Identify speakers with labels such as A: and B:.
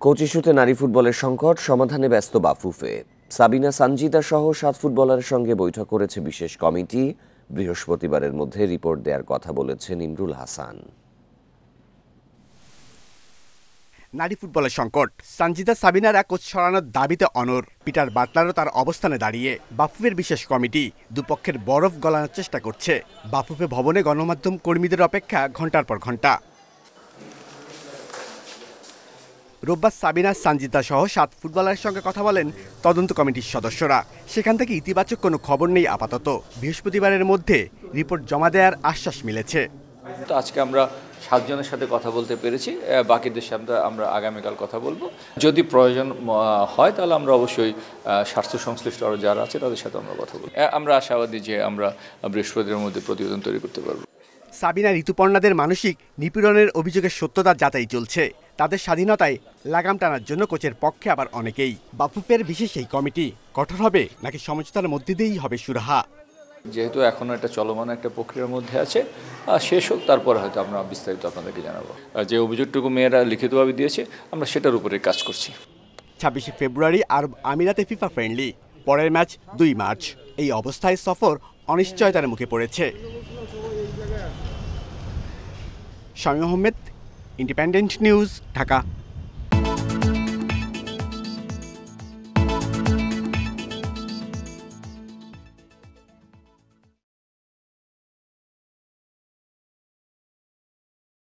A: Coach ইস্যুতে নারী ফুটবলের সংকট সমাধানে ব্যস্ত বাফুফে। সাবিনা সানজিদা সহ 7 ফুটবলারের সঙ্গে বৈঠক করেছে বিশেষ কমিটি। বৃহস্পতিবারের মধ্যে রিপোর্ট দেওয়ার কথা বলেছেন ইমরুল হাসান।
B: নারী ফুটবলের সংকট, সানজিদা সাবিনারা কোচ সরানোর দাবিতে অনড়। পিটার বাটলারও তার অবস্থানে দাঁড়িয়ে। বাফুফের বিশেষ কমিটি দুপক্ষের বরফ গলানোর চেষ্টা করছে। বাফুফে ভবনে গণমাধ্যম কর্মীদের অপেক্ষা ঘন্টার পর ঘন্টা। রোববার সাবিনা সানজিদা সহ 7 ফুটবলারের সঙ্গে কথা বলেন তদন্ত কমিটির সদস্যরা। সেখান থেকে ইতিবাচক কোনো খবর নেই আপাতত। বৃহস্পতিবারের মধ্যে রিপোর্ট জমা দেওয়ার আশ্বাস মিলেছে।
C: তো আজকে আমরা 7 জনের সাথে কথা বলতে পেরেছি, বাকিদের সাথে আমরা আগামীকাল কথা বলবো। যদি প্রয়োজন হয় তাহলে আমরা অবশ্যই স্বাস্থ্য সংশ্লিষ্ট আরও যারা আছে তাদের সাথে আমরা কথা বলবো। আমরা আশাবাদী যে আমরা বৃহস্পতিবারের মধ্যে প্রতিবেদন তৈরি করতে পারবো।
B: সাবিনা ঋতুপর্ণাদের মানসিক নিপীড়নের অভিযোগের সত্যতা যাচাই চলছে। তাদের স্বাধীনতায় লাগাম টানার জন্য কোচের পক্ষে আবার অনেকেই। বাফুফের বিশেষ এই কমিটি কঠোর হবে নাকি সমঝোতার মধ্যে দিয়েই হবে সুরাহা?
C: যেহেতু এখনও একটা চলমান একটা প্রক্রিয়ার মধ্যে আছে, শেষ হোক তারপরে হয়তো আমরা বিস্তারিত আপনাদেরকে জানাবো। যে অভিযোগটুকু মেয়েরা লিখিতভাবে দিয়েছে আমরা সেটার উপরে কাজ করছি।
B: 26 ফেব্রুয়ারি আরব আমিরাতে ফিফা ফ্রেন্ডলি, পরের ম্যাচ 2 মার্চ। এই অবস্থায় সফর অনিশ্চয়তার মুখে পড়েছে। Shamim Ahmed, independent news, Dhaka.